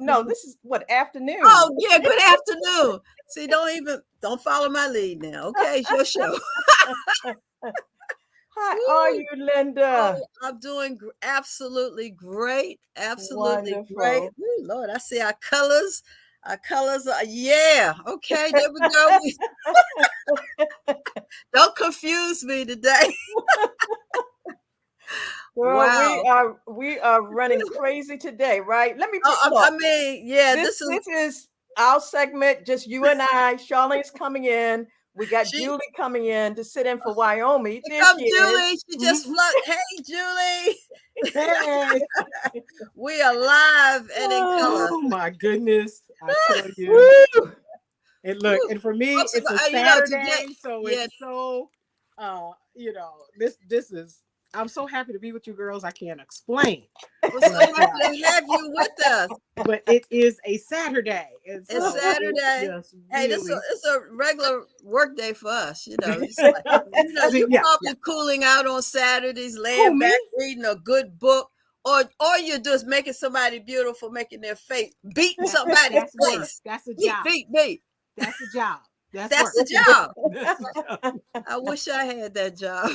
Or no, this is what, afternoon. Oh, yeah, good afternoon. See, don't follow my lead now. Okay, it's your show. How are you, Linda? Oh, I'm doing absolutely great. Absolutely great. Wonderful. Ooh, Lord, I see our colors. Our colors are, yeah. Okay, there we go. Don't confuse me today. Girl, Wow. we are running crazy today, right? Let me I look. mean, yeah, This this is is our segment, just you and I. Charlene's coming in. We got she. Julie coming in to sit in for Wyoming. Here There come she is. Julie. She just flooded. Hey, Julie. Hey. We are live and in color. Oh my goodness. I tell you. Woo! And look, and for me, Folks, it's a you know, Saturday, today, so yeah. it's so this is I'm so happy to be with you girls. I can't explain. We're so happy to have you with us. But it is a Saturday. It's Saturday. Just Hey, really... it's a regular work day for us. You know, you probably cooling out on Saturdays, laying back, reading a good book, or you're just making somebody beautiful, making their face, beating somebody's face. That's a job. Beat. That's a job. That's the job. I wish I had that job.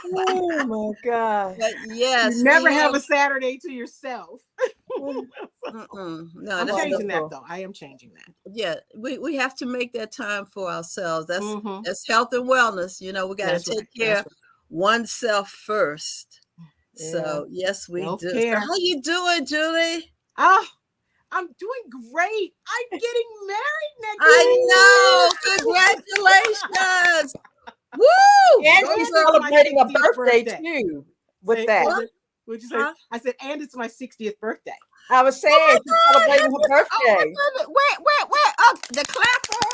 Oh my God. But yes, you never have a Saturday to yourself. No, I'm changing that though. I am changing that. Yeah, we have to make that time for ourselves. That's health and wellness. You know, we got to take care of oneself first. Yeah. So yes, we do. So how you doing, Julie? I'm doing great. I'm getting married next I know. Congratulations. Woo! And she's celebrating a birthday too with that. What'd you say? I said, and it's my 60th birthday. I was saying she's celebrating her birthday. Wait. Oh, the clapper.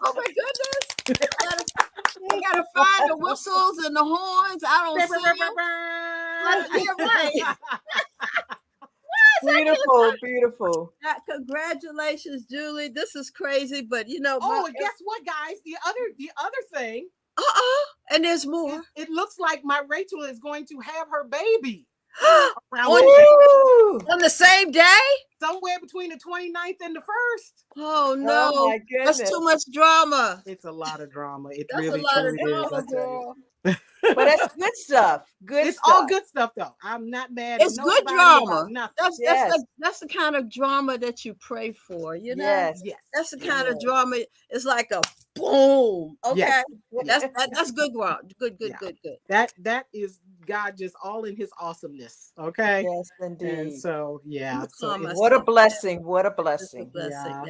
Oh my goodness. I gotta find the whistles and the horns. I don't see them. Right. Beautiful. Congratulations, Julie. This is crazy, but you know. Oh, and guess what, guys? The other thing. And there's more. It looks like my Rachel is going to have her baby on the same day, somewhere between the 29th and the 1st. Oh no! Oh my goodness. That's too much drama. It's a lot of drama. That's really a lot of drama, girl. But that's good stuff. It's all good stuff, though. I'm not mad. It's good drama. That's the kind of drama that you pray for. You know, yes. That's the kind of drama. It's like a boom. Okay, that's good drama. Good. That is God just all in His awesomeness. Okay. Yes, indeed. And so what a blessing. What a blessing. That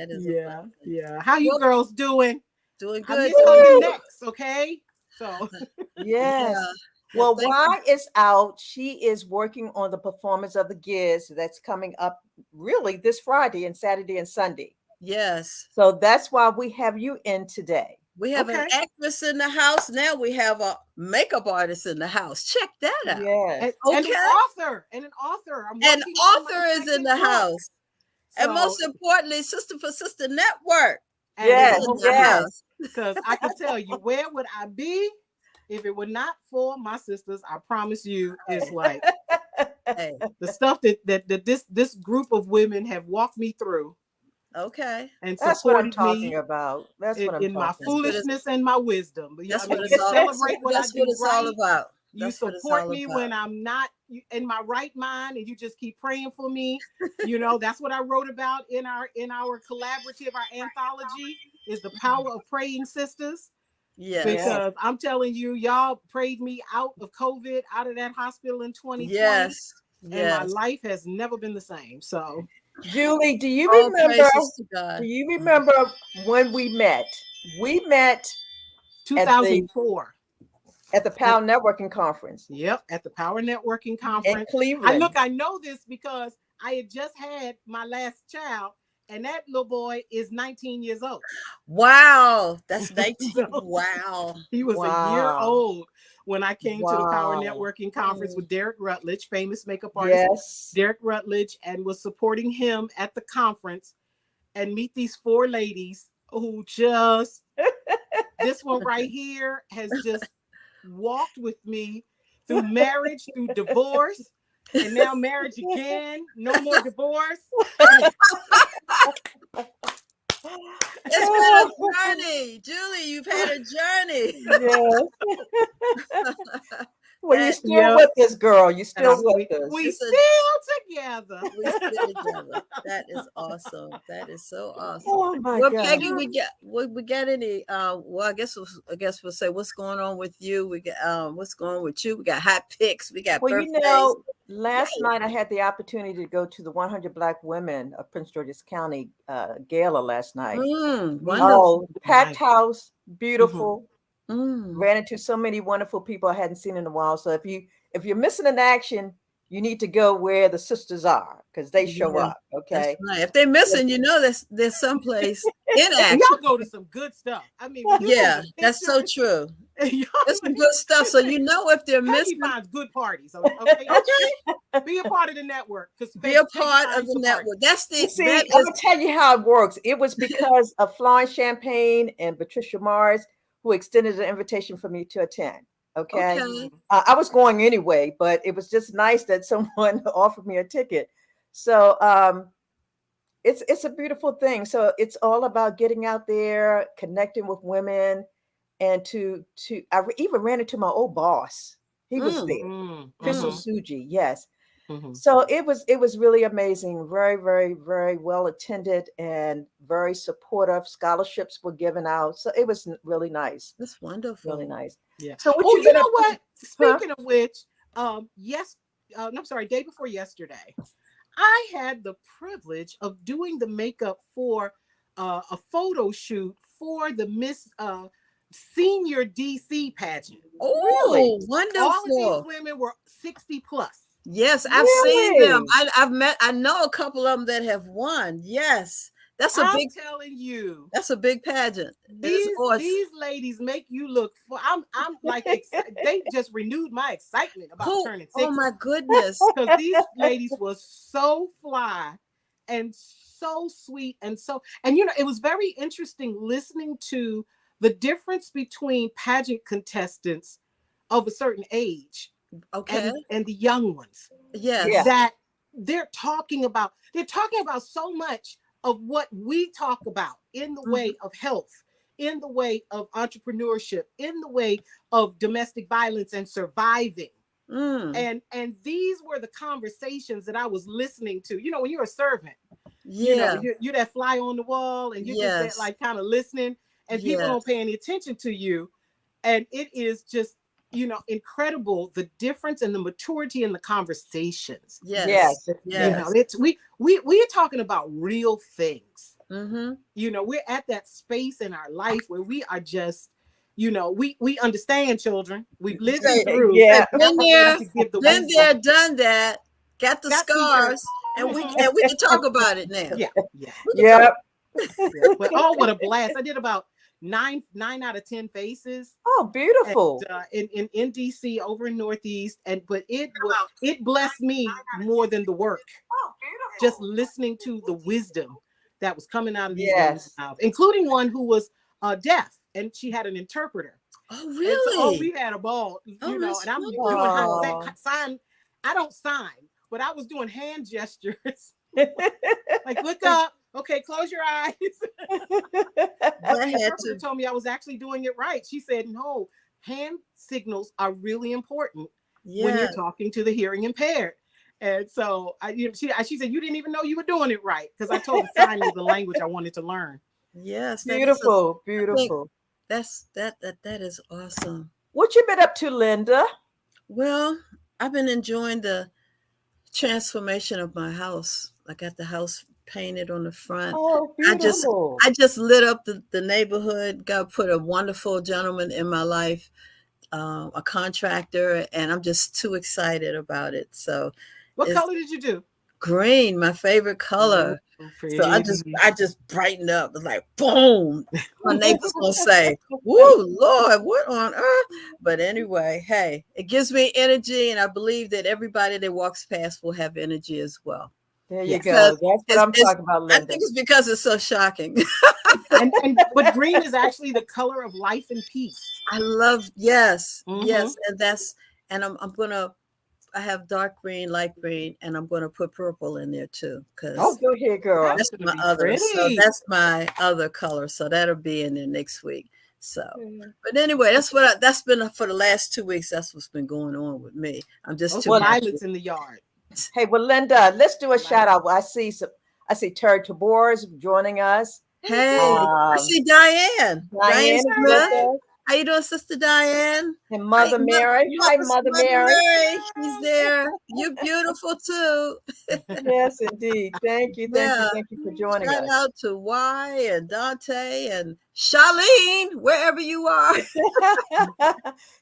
is a blessing. Yeah. How you girls doing? Doing good. I miss coming next. Okay. So yes. Well, Rye is out. She is working on the performance of the Giz that's coming up really this Friday and Saturday and Sunday. Yes. So that's why we have you in today. We have an actress in the house. Now we have a makeup artist in the house. Check that out. Yes. And an author. An author is in the house. So, and most importantly, Sister for Sister Network. Yes. Because I can tell you, where would I be if it were not for my sisters? I promise you, it's like the stuff that this group of women have walked me through. Okay. And that's what I'm supported talking me about. That's what I'm in my foolishness and my wisdom. But that's what it's all about. You support me when I'm not in my right mind, and you just keep praying for me. You know, that's what I wrote about in our collaborative, our anthology, is the power of praying sisters. Yeah. Because I'm telling you, y'all prayed me out of COVID, out of that hospital in 2020. Yes. And my life has never been the same. So Julie, do you remember when we met? We met 2004 at the Power Networking Conference. Yep, at the Power Networking Conference in Cleveland. I know this because I had just had my last child, and that little boy is 19 years old. Wow, that's 19. Wow. He was a year old when I came to the Power Networking Conference with Derek Rutledge, famous makeup artist. Yes. Derek Rutledge, and was supporting him at the conference, and meet these 4 ladies who just, this one right here has just walked with me through marriage, through divorce, and now marriage again. No more divorce. It's been a journey, Julie. You've had a journey. Yes. Well, you're still with us, girl. You're still with us. We still together. We still together. That is awesome. That is so awesome. Oh my well, God. Peggy, we got any? Well, I guess we'll say what's going on with you. We got what's going on with you. We got hot picks. We got birthdays. Last night I had the opportunity to go to the 100 Black Women of Prince George's County gala last night. Wonderful. Packed house, beautiful. Ran into so many wonderful people I hadn't seen in a while. So if you're missing an action, you need to go where the sisters are because they show up. Okay. Right. If they're missing, there's someplace in action. Y'all go to some good stuff. I mean, that's so true. That's some good stuff. So if they're missing, finds good parties. Okay. Be a part of the network. Be a part of the network. That's the. I'm gonna tell you how it works. It was because of Florence Champagne and Patricia Mars who extended an invitation for me to attend. Okay. I was going anyway, but it was just nice that someone offered me a ticket. So it's a beautiful thing. So it's all about getting out there, connecting with women, and I even ran into my old boss. He was there, Crystal Suji. Yes. So it was really amazing. Very, very, very well attended and very supportive. Scholarships were given out. So it was really nice. That's wonderful. Really nice. Yeah. So you know what? Speaking of which, day before yesterday, I had the privilege of doing the makeup for a photo shoot for the Miss Senior DC pageant. Oh, really? Wonderful. All of these women were 60 plus. Yes, I've seen them. I know a couple of them that have won. Yes. I'm telling you. That's a big pageant. These ladies make you look for. I'm like they just renewed my excitement about turning 60. Oh my goodness. Because these ladies were so fly and so sweet and it was very interesting listening to the difference between pageant contestants of a certain age and the young ones. Yes. That they're talking about so much of what we talk about in the way of health, in the way of entrepreneurship, in the way of domestic violence and surviving. And these were the conversations that I was listening to. When you're a servant, you're that fly on the wall and you're just like kind of listening and people don't pay any attention to you. And it is just, incredible, the difference and the maturity in the conversations. Yes. We're talking about real things. We're at that space in our life where we are just, we understand, children. We've lived through. Been there, done that, got the scars, and we can talk about it now. But what a blast. I did about 9 out of 10 faces. Oh, beautiful. And, in DC over in Northeast. But it blessed me more than the work. Oh, beautiful. Just listening to the wisdom that was coming out of these women's mouths, including one who was deaf and she had an interpreter. Oh, really? We had a ball, and I'm doing sign. I don't sign, but I was doing hand gestures. Like, look up. Okay, close your eyes. She told me I was actually doing it right. She said, no, hand signals are really important when you're talking to the hearing impaired. And so she said, you didn't even know you were doing it right because I told her sign was the language I wanted to learn. Yes. Beautiful. That is awesome. What you been up to, Linda? Well, I've been enjoying the transformation of my house. I got the house painted on the front. Oh, beautiful. I just lit up the neighborhood. God put a wonderful gentleman in my life, a contractor, and I'm just too excited about it. So what color did you do? Green, my favorite color. So I just brightened up. It's like boom. My neighbor's gonna say, "Woo, Lord, what on earth?" But anyway, hey, it gives me energy, and I believe that everybody that walks past will have energy as well. There you go. That's what I'm talking about, Linda. I think it's because it's so shocking. But green is actually the color of life and peace. I love, yes, and I'm gonna have dark green, light green, and I'm going to put purple in there too. Oh, go ahead, girl. That's my other. So that's my other color. So that'll be in there next week. So, but anyway, that's been for the last 2 weeks. That's what's been going on with me. I'm just too violets in the yard. Hey, well, Linda, let's do a shout out. I see Terry Tabor's joining us. Hey, I see Diane. Diane Smith. How you doing, Sister Diane? And Mother Mary. Hi, Mother Mary. She's there. You're beautiful too. Yes, indeed. Thank you for joining us. Shout out to Y and Dante and Charlene, wherever you are.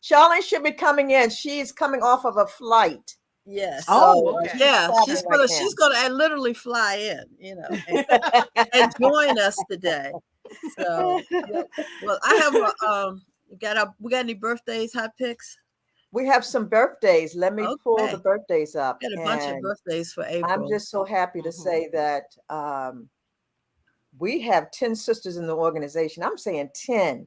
Charlene should be coming in. She's coming off of a flight. Yes. Oh, okay. Yeah. She's gonna literally fly in, and join us today. So, well, I have we got any birthdays, hot picks? We have some birthdays. Let me pull the birthdays up. Got a bunch of birthdays for April. I'm just so happy to say that we have 10 sisters in the organization. I'm saying 10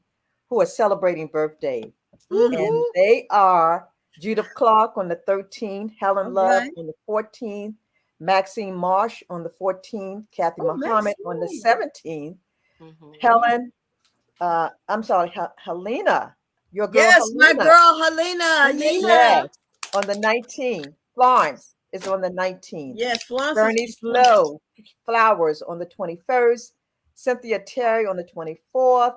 who are celebrating birthday. And they are Judith Clark on the 13th, Helen Love on the 14th, Maxine Marsh on the 14th, Kathy Muhammad on the 17th, Helen, Helena, your girl. Yes, Helena. my girl Helena. Yes, on the 19th. Florence is on the 19th. Yes, Florence. Bernice Lowe Flowers on the 21st, Cynthia Terry on the 24th,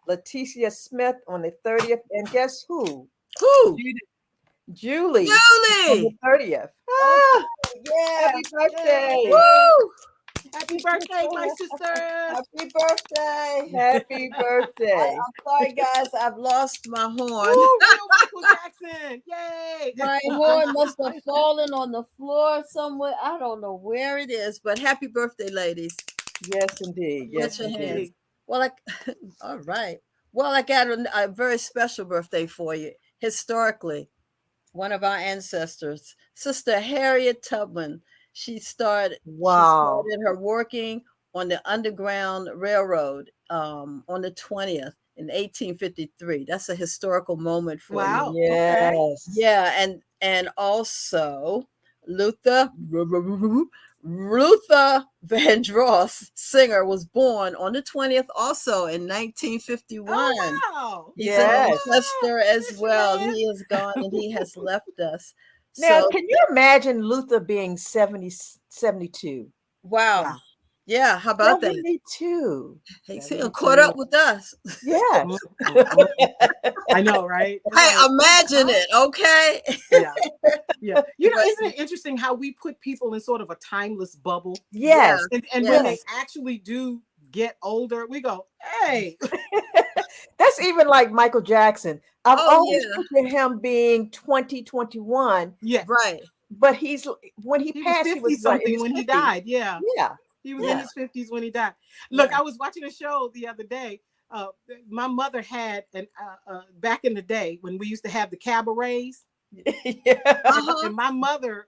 Leticia Smith on the 30th, and guess who? Who? Julie on the 30th. Yeah. Happy birthday. Woo! Happy birthday, my sister. Happy birthday. Happy birthday. I'm sorry, guys. I've lost my horn. Woo, Michael Jackson. Yay. My horn must have fallen on the floor somewhere. I don't know where it is, but happy birthday, ladies. Yes, indeed. Yes, indeed. Well, all right. Well, I got a very special birthday for you. Historically, one of our ancestors, Sister Harriet Tubman, she started her working on the Underground Railroad on the 20th in 1853. That's a historical moment for you. Yes. Okay. Yeah, and also Luther Vandross, singer, was born on the 20th also in 1951. Oh, wow. He's an ancestor as well. He is gone and he has left us. Now, can you imagine Luther being 72? Wow. Yeah, how about 72. He's caught up with us. Yeah. I know, right? Hey, imagine it, okay? Yeah. Isn't it interesting how we put people in sort of a timeless bubble? Yes. And when they actually do get older, we go, hey. That's even like Michael Jackson. I've always pictured him being 21. Yeah. Right. But when he passed, he was something when he died. Yeah. Yeah. He was in his 50s when he died. Look, I was watching a show the other day. My mother had back in the day when we used to have the cabarets. And my mother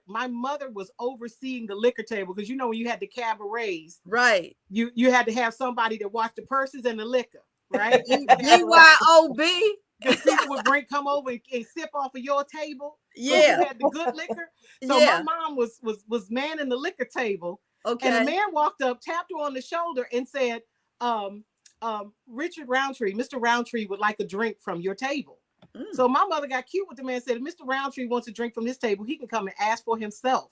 was overseeing the liquor table because when you had the cabarets, right? You had to have somebody to watch the purses and the liquor, right? BYOB. Because people would come over and sip off of your table. Yeah, you had the good liquor. So my mom was manning the liquor table. Okay. And a man walked up, tapped her on the shoulder, and said, Richard Roundtree, Mr. Roundtree would like a drink from your table. So my mother got cute with the man and said, if Mr. Roundtree wants a drink from his table, he can come and ask for himself.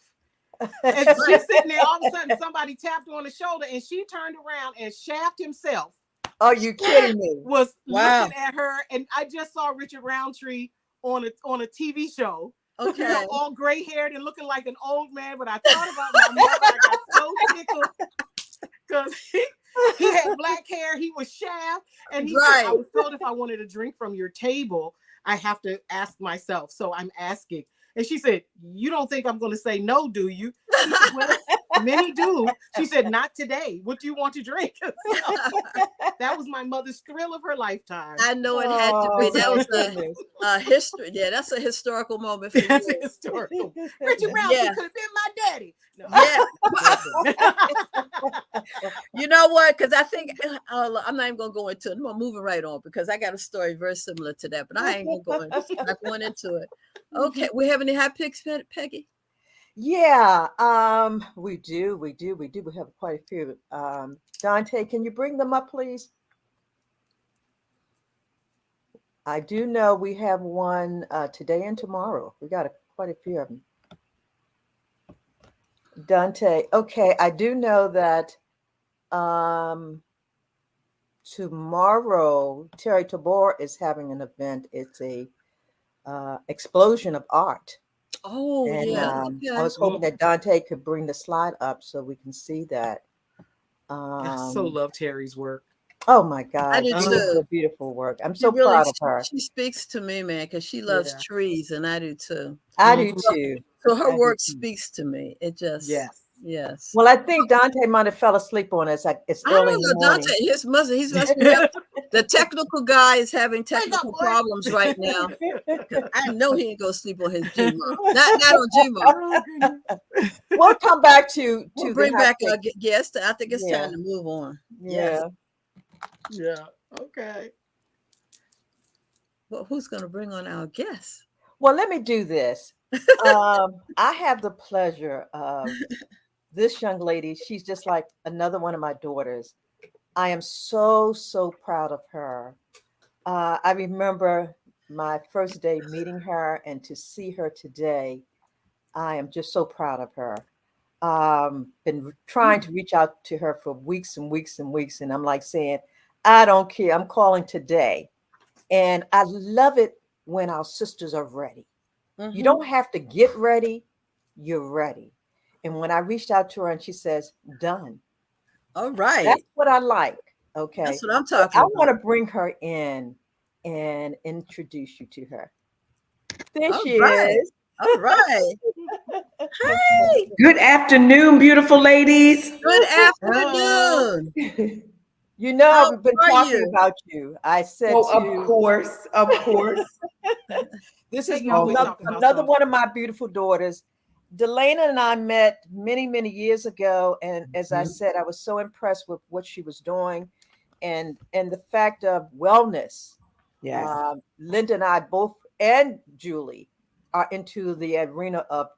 And she's sitting there, all of a sudden, somebody tapped her on the shoulder, and she turned around and Shaft himself. Are you kidding me? Was looking at her, and I just saw Richard Roundtree on a TV show. Okay. All gray haired and looking like an old man, but I thought about my mother. I got so tickled because he had black hair. He was Shaft, and he said, I was told if I wanted a drink from your table, I have to ask myself. So I'm asking. And she said, you don't think I'm going to say no, do you? She said, well, many do. She said, not today. What do you want to drink? So, that was my mother's thrill of her lifetime. I know it had to be. That was a history. Yeah, that's a historical moment for That's you. historical. Richard Roundtree could have been my daddy. No. Yeah. You know what? Because I think I'm not even gonna go into it. I'm moving right on because I got a story very similar to that, but I ain't gonna go not going into it. Okay, we have any hot picks, Peggy? Yeah, we do. We have quite a few. Dante, can you bring them up, please? I do know we have one today and tomorrow. We got quite a few of them. Dante, okay, I do know that tomorrow Terry Tabor is having an event. It's a explosion of art. Oh, And yeah. I was hoping that Dante could bring the slide up so we can see that. I so love Terry's work. Oh my God. I do too. Beautiful work. I'm so proud of her. She speaks to me, man, because she loves trees, and I do too. I do too. So her work speaks to me. It just yes. Well, I think Dante might have fell asleep on us. It's early in the morning. Dante, he's must be up. The technical guy is having technical problems right now. I know he ain't gonna sleep on his Gmo. Not on Gmo. We'll come back to bring back our guest. I think it's time to move on. Yeah. Yeah. Okay. Well, who's gonna bring on our guest? Well, let me do this. I have the pleasure of this young lady. She's just like another one of my daughters. I am so proud of her. I remember my first day meeting her, and to see her today, I am just so proud of her. Been trying to reach out to her for weeks and weeks and weeks, and I'm like saying, I don't care. I'm calling today. And I love it when our sisters are ready. Mm-hmm. You don't have to get ready. You're ready. And when I reached out to her and she says, done. All right. That's what I like. Okay. That's what I'm talking about. I want to bring her in and introduce you to her. There she is. All right. Hey. Good afternoon, beautiful ladies. Good afternoon. You know, I've been talking about you. I said, of course. This is another one of my beautiful daughters. Delayna and I met many years ago, and as I said, I was so impressed with what she was doing, and the fact of wellness. Yes, Linda and I both, and Julie, are into the arena of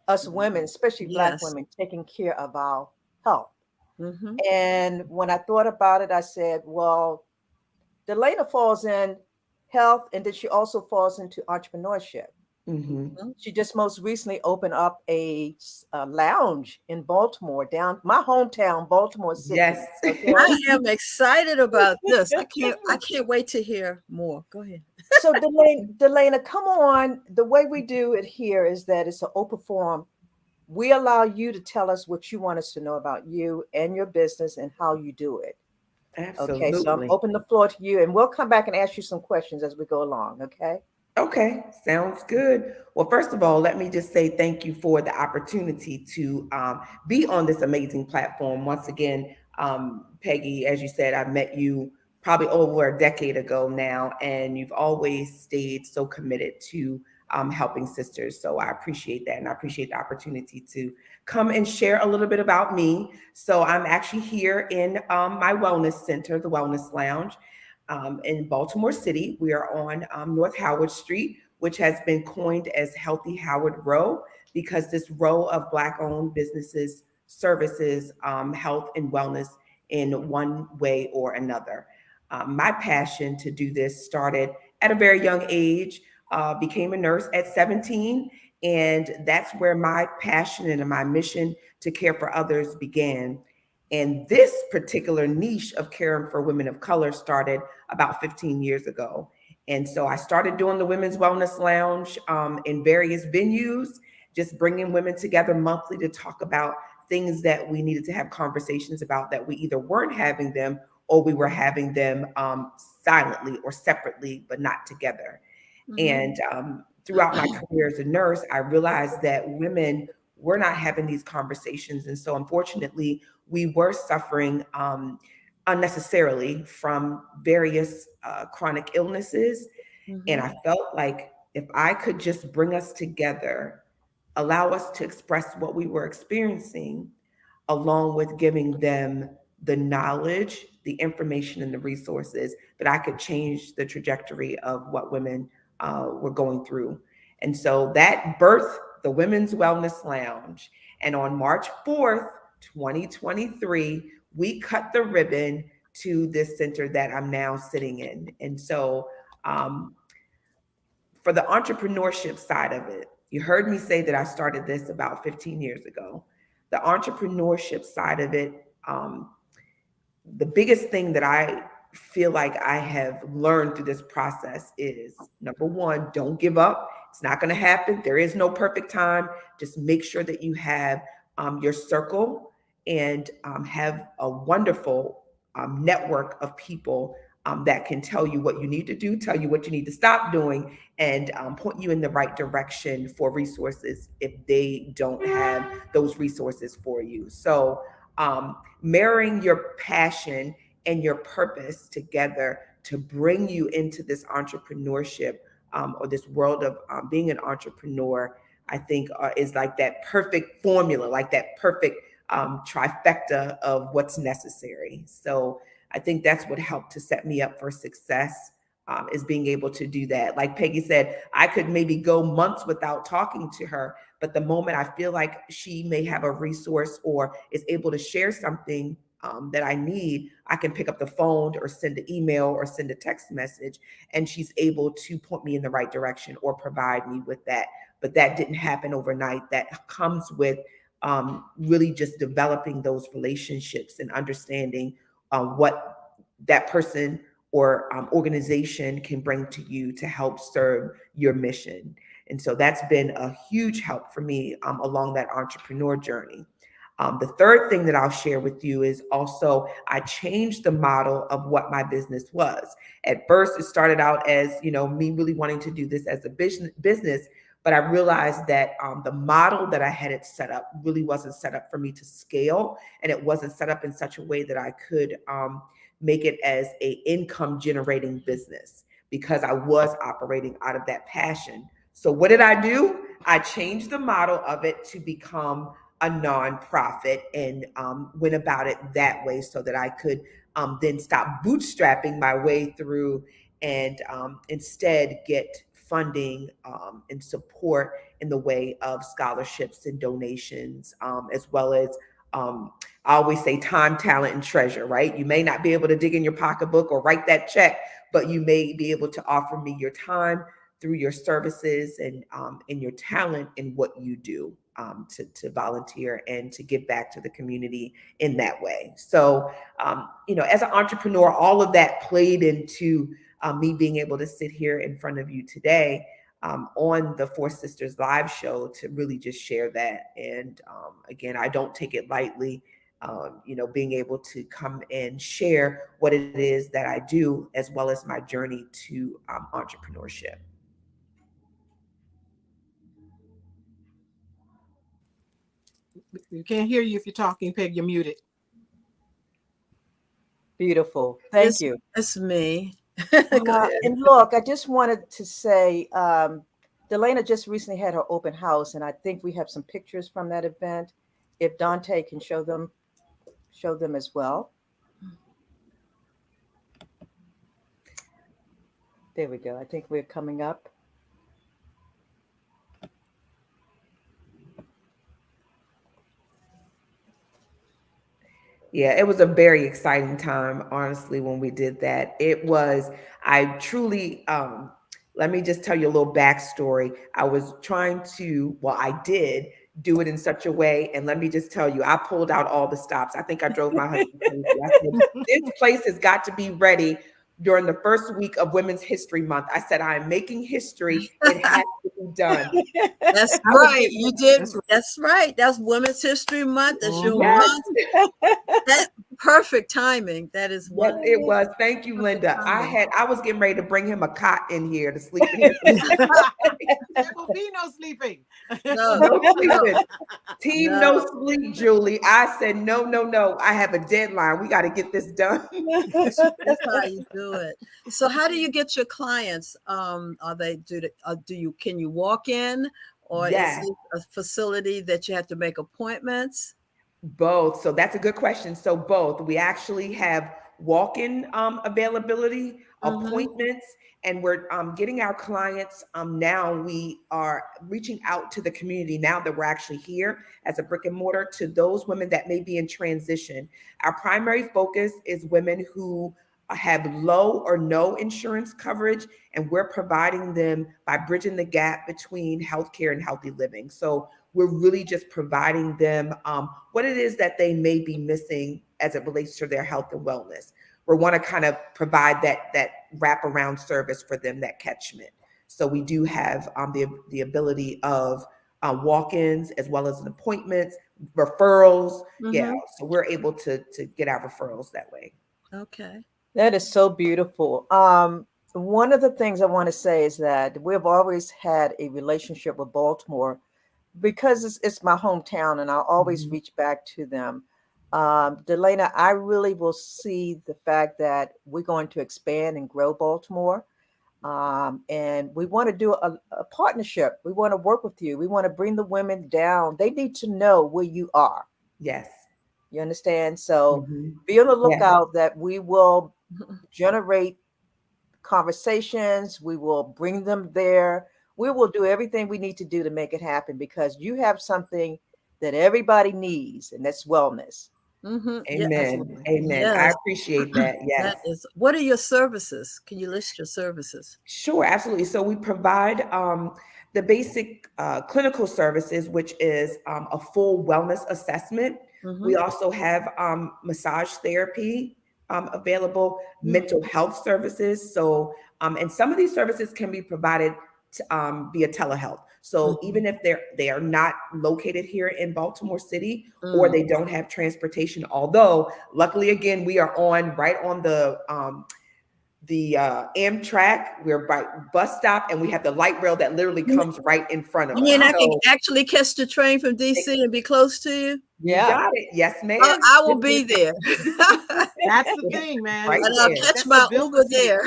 us women, especially Black women, taking care of our health. Mm-hmm. And when I thought about it, I said, well, Delayna falls in health, and then she also falls into entrepreneurship. Mm-hmm. She just most recently opened up a lounge in Baltimore, down my hometown, Baltimore City. Yes, okay? I am excited about this. I can't wait to hear more. Go ahead. So Delayna, come on. The way we do it here is that it's an open forum. We allow you to tell us what you want us to know about you and your business and how you do it. Absolutely. Okay, so I'm opening the floor to you, and we'll come back and ask you some questions as we go along, okay? Okay, sounds good. Well, first of all, let me just say thank you for the opportunity to be on this amazing platform. Once again, Peggy, as you said, I met you probably over a decade ago now, and you've always stayed so committed to helping sisters. So I appreciate that. And I appreciate the opportunity to come and share a little bit about me. So I'm actually here in my wellness center, the Wellness Lounge in Baltimore City. We are on North Howard Street, which has been coined as Healthy Howard Row, because this row of Black-owned businesses services health and wellness in one way or another. My passion to do this started at a very young age. Became a nurse at 17, and that's where my passion and my mission to care for others began. And this particular niche of caring for women of color started about 15 years ago. And so I started doing the Women's Wellness Lounge in various venues, just bringing women together monthly to talk about things that we needed to have conversations about, that we either weren't having them or we were having them silently or separately, but not together. Mm-hmm. And throughout my career as a nurse, I realized that women were not having these conversations. And so unfortunately, we were suffering unnecessarily from various chronic illnesses. Mm-hmm. And I felt like if I could just bring us together, allow us to express what we were experiencing, along with giving them the knowledge, the information, and the resources that I could change the trajectory of what women were going through. And so that birthed the Women's Wellness Lounge. And on March 4th, 2023, we cut the ribbon to this center that I'm now sitting in. And so for the entrepreneurship side of it, you heard me say that I started this about 15 years ago. The entrepreneurship side of it, the biggest thing that I feel like I have learned through this process is, number one, don't give up. It's not going to happen. There is no perfect time. Just make sure that you have your circle and have a wonderful network of people that can tell you what you need to do, tell you what you need to stop doing, and point you in the right direction for resources if they don't have those resources for you. So marrying your passion and your purpose together to bring you into this entrepreneurship or this world of being an entrepreneur, I think is like that perfect formula, like that perfect trifecta of what's necessary. So I think that's what helped to set me up for success, is being able to do that. Like Peggy said, I could maybe go months without talking to her, but the moment I feel like she may have a resource or is able to share something that I need, I can pick up the phone or send an email or send a text message, and she's able to point me in the right direction or provide me with that. But that didn't happen overnight. That comes with really just developing those relationships and understanding what that person or organization can bring to you to help serve your mission. And so that's been a huge help for me along that entrepreneur journey. The third thing that I'll share with you is also I changed the model of what my business was. At first, it started out as, me really wanting to do this as a business, but I realized that the model that I had it set up really wasn't set up for me to scale, and it wasn't set up in such a way that I could make it as a income generating business, because I was operating out of that passion. So what did I do? I changed the model of it to become a nonprofit and went about it that way so that I could then stop bootstrapping my way through and instead get funding and support in the way of scholarships and donations, as well as I always say time, talent, and treasure, right? You may not be able to dig in your pocketbook or write that check, but you may be able to offer me your time through your services and your talent in what you do, to volunteer and to give back to the community in that way. So, as an entrepreneur, all of that played into me being able to sit here in front of you today on the 4SistersLIVE show to really just share that. And again, I don't take it lightly, being able to come and share what it is that I do, as well as my journey to entrepreneurship. You can't hear you if you're talking, Peg. You're muted. Beautiful. Thank you. It's me. And look, I just wanted to say, Delayna just recently had her open house, and I think we have some pictures from that event. If Dante can show them as well. There we go. I think we're coming up. Yeah, it was a very exciting time, honestly, when we did that. I truly, let me just tell you a little backstory. I did do it in such a way. And let me just tell you, I pulled out all the stops. I think I drove my husband crazy. I said, this place has got to be ready during the first week of Women's History Month. I said, I'm making history. It has to be done. That's right. You did. That's right. That's Women's History Month. That's your month. That's perfect timing. That is wonderful. Yes, it was. Thank you, Linda. I was getting ready to bring him a cot in here to sleep in here. There will be no sleeping. No sleeping. Team no sleep, Julie. I said, no. I have a deadline. We got to get this done. That's how you do it. So how do you get your clients? Can you walk in, or is it a facility that you have to make appointments? Both. So that's a good question. So both. We actually have walk-in availability, appointments, and we're getting our clients. Now we are reaching out to the community now that we're actually here as a brick and mortar to those women that may be in transition. Our primary focus is women who have low or no insurance coverage, and we're providing them by bridging the gap between healthcare and healthy living. So we're really just providing them what it is that they may be missing as it relates to their health and wellness. We want to kind of provide that wraparound service for them, that catchment. So we do have the ability of walk-ins as well as an appointments, referrals. Yeah, so we're able to get our referrals that way. Okay. That is so beautiful. One of the things I want to say is that we've always had a relationship with Baltimore because it's my hometown, and I'll always reach back to them. Delayna, I really will see the fact that we're going to expand and grow Baltimore. And we want to do a partnership. We want to work with you. We want to bring the women down. They need to know where you are. Yes. You understand? So be on the lookout that we will generate conversations. We will bring them there. We will do everything we need to do to make it happen because you have something that everybody needs, and that's wellness. Amen. Absolutely. Amen. Yes. I appreciate that. Yes. What are your services? Can you list your services? Sure, absolutely. So we provide the basic clinical services, which is a full wellness assessment. We also have massage therapy available, mental health services. So, and some of these services can be provided via telehealth. So even if they are not located here in Baltimore City or they don't have transportation, although luckily again we are right on the Amtrak, we're by bus stop, and we have the light rail that literally comes right in front of us. You mean I can actually catch the train from DC and be close to you? You got it. Yes, ma'am. I will be there. That's the thing, man. Right and I'll there. catch my Uber there.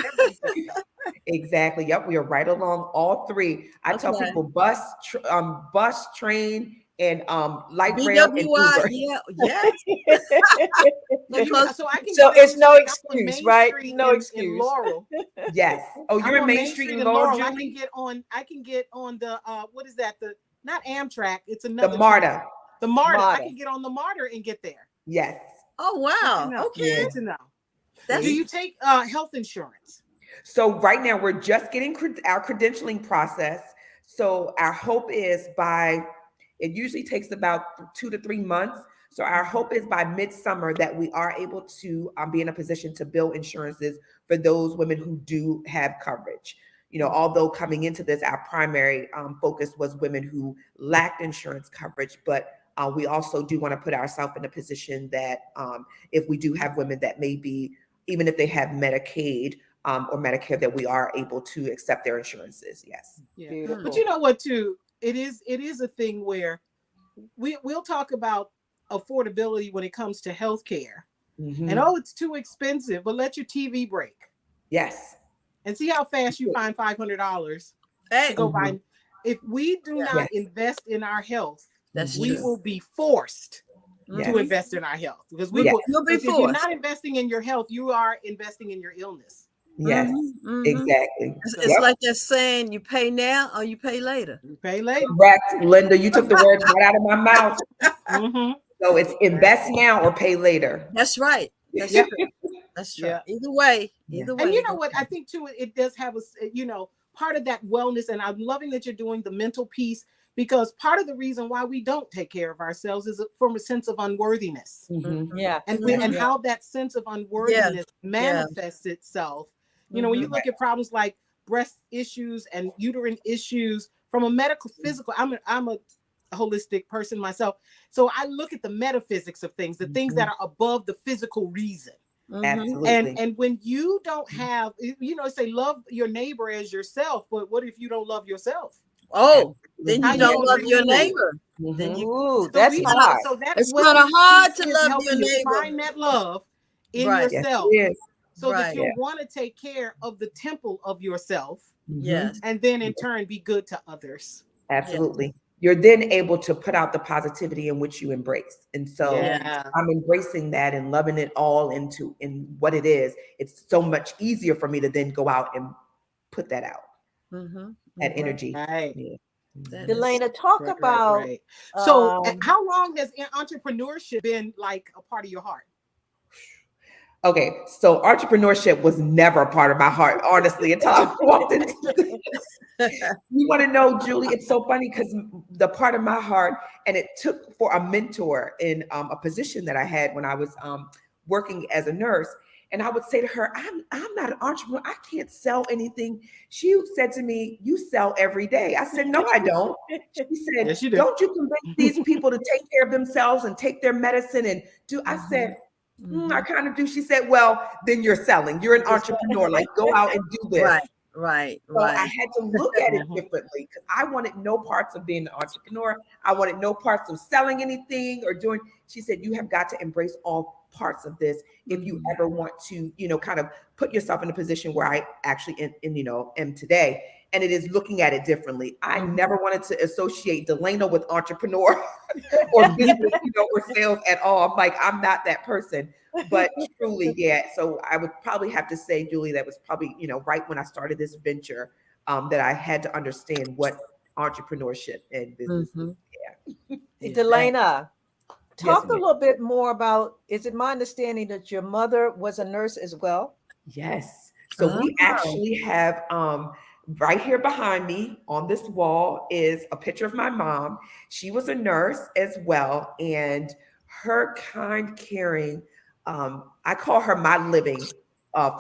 Exactly. Yep. We are right along all three. I tell people bus, train, and light rail and Uber. Yeah. Yes. So I can. So it's no excuse, right? No excuse. In Laurel. Yes. Oh, you're in Main Street in Laurel. I can get on the what is that? The not Amtrak. It's another. The MARTA. The MARTA. I can get on the MARTA and get there. Yes. Oh wow. Okay. Good to know. Do you take health insurance? So right now we're just getting our credentialing process. So our hope is it usually takes about 2 to 3 months. So our hope is by midsummer that we are able to be in a position to bill insurances for those women who do have coverage. You know, although coming into this, our primary focus was women who lacked insurance coverage, but we also do want to put ourselves in a position that if we do have women that may be, even if they have Medicaid or Medicare, that we are able to accept their insurances. Yes. Yeah. Beautiful. But you know what, too? It is a thing where we'll talk about affordability when it comes to healthcare. And it's too expensive, but let your TV break. Yes. And see how fast you find $500 to go buy. If we do not invest in our health, we will be forced to invest in our health because you'll be forced. If you're not investing in your health, you are investing in your illness. Yes, exactly. It's like they're saying you pay now or you pay later. You pay later. Correct, Linda. You took the words right out of my mouth. So it's invest now or pay later. That's right. That's true. That's true. Yeah. Either way. And you know what? I think too, it does have part of that wellness. And I'm loving that you're doing the mental piece because part of the reason why we don't take care of ourselves is from a sense of unworthiness. Yeah. And how that sense of unworthiness manifests itself. You know, when you look at problems like breast issues and uterine issues from a medical, physical, I'm a holistic person myself. So I look at the metaphysics of things, the things that are above the physical reason. Absolutely. And when you don't have, say love your neighbor as yourself, but what if you don't love yourself? Oh, then you don't love your neighbor. Then that's hard. So it's kind of hard to love your neighbor. Find that love in yourself. Yes, so that you'll want to take care of the temple of yourself. Yes. And then in turn be good to others. Absolutely. you're then able to put out the positivity in which you embrace. And so I'm embracing that and loving it all in what it is. It's so much easier for me to then go out and put that out, that energy. Right. Yeah. Delayna, talk about. Right. So how long has entrepreneurship been like a part of your heart? Okay, so entrepreneurship was never a part of my heart, honestly, until I walked into You want to know, Julie, it's so funny because the part of my heart, and it took for a mentor in a position that I had when I was working as a nurse. And I would say to her, I'm not an entrepreneur. I can't sell anything. She said to me, you sell every day. I said, no, I don't. She said, yes, you do. Don't you convince these people to take care of themselves and take their medicine and do? I said, I kind of do. She said, well, then you're selling. You're an entrepreneur. Like, go out and do this. Right. So I had to look at it differently because I wanted no parts of being an entrepreneur. I wanted no parts of selling anything or doing. She said, you have got to embrace all parts of this if you ever want to, kind of put yourself in a position where I actually am today. And it is looking at it differently. I never wanted to associate Delayna with entrepreneur or business, or sales at all. I'm like, I'm not that person. But truly, yeah. So I would probably have to say, Julie, that was probably, right when I started this venture, that I had to understand what entrepreneurship and business is. Yeah. Delayna, talk a little bit more about, is it my understanding that your mother was a nurse as well? Yes. So we actually have, right here behind me on this wall is a picture of my mom. She was a nurse as well. And her kind, caring, I call her my living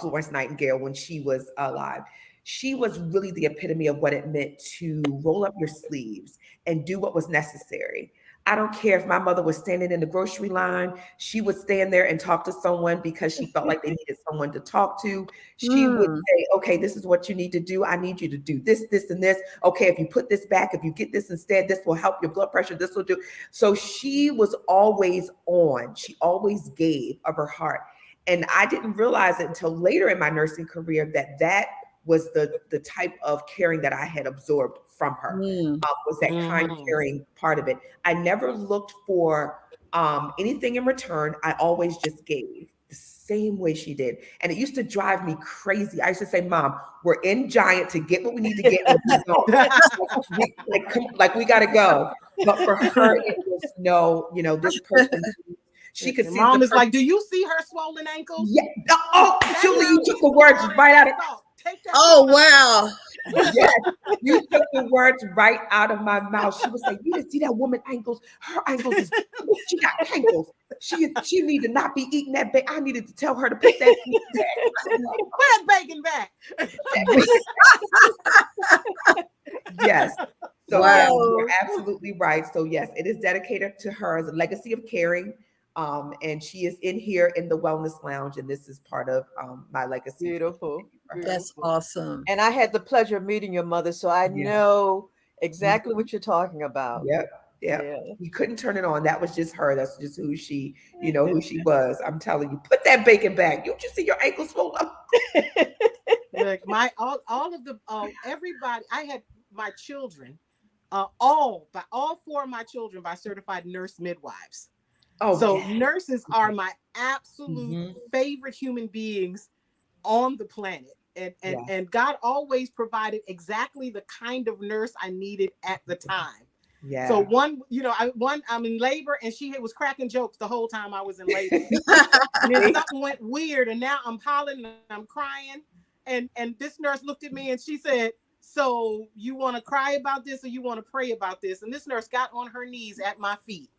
Florence Nightingale when she was alive. She was really the epitome of what it meant to roll up your sleeves and do what was necessary. I don't care if my mother was standing in the grocery line, she would stand there and talk to someone because she felt like they needed someone to talk to. She would say, okay, this is what you need to do. I need you to do this, this, and this. Okay, if you put this back, if you get this instead, this will help your blood pressure. This will do. So she was always on. She always gave of her heart. And I didn't realize it until later in my nursing career that was the type of caring that I had absorbed from her, was that kind, caring part of it. I never looked for anything in return. I always just gave the same way she did. And it used to drive me crazy. I used to say, Mom, we're in Giant to get what we need to get. Like we got to go. But for her, it was no, this person, she could see. Mom is like, do you see her swollen ankles? Yeah. Oh, Julie, you took the words right out of Oh, wow. Yes, you took the words right out of my mouth. She was like, you didn't see that woman ankles. Her ankles is, she got ankles. She need to not be eating that bacon. I needed to tell her to put that bacon back. Yes. So yeah, you're absolutely right. So yes, it is dedicated to her as a legacy of caring. And she is in here in the wellness lounge, and this is part of my legacy. Beautiful. That's awesome. And I had the pleasure of meeting your mother, so I know exactly what you're talking about. Yep. Yeah. You couldn't turn it on. That was just her. That's just who she, who she was. I'm telling you, put that bacon back. You just see your ankles swollen up. Look, all of the everybody. I had my children, all four of my children by certified nurse midwives. Oh, so nurses are my absolute favorite human beings on the planet. And God always provided exactly the kind of nurse I needed at the time. Yeah. So I'm in labor and she was cracking jokes the whole time I was in labor. And then something went weird and now I'm hollering and I'm crying. And this nurse looked at me and she said, so you want to cry about this or you want to pray about this? And this nurse got on her knees at my feet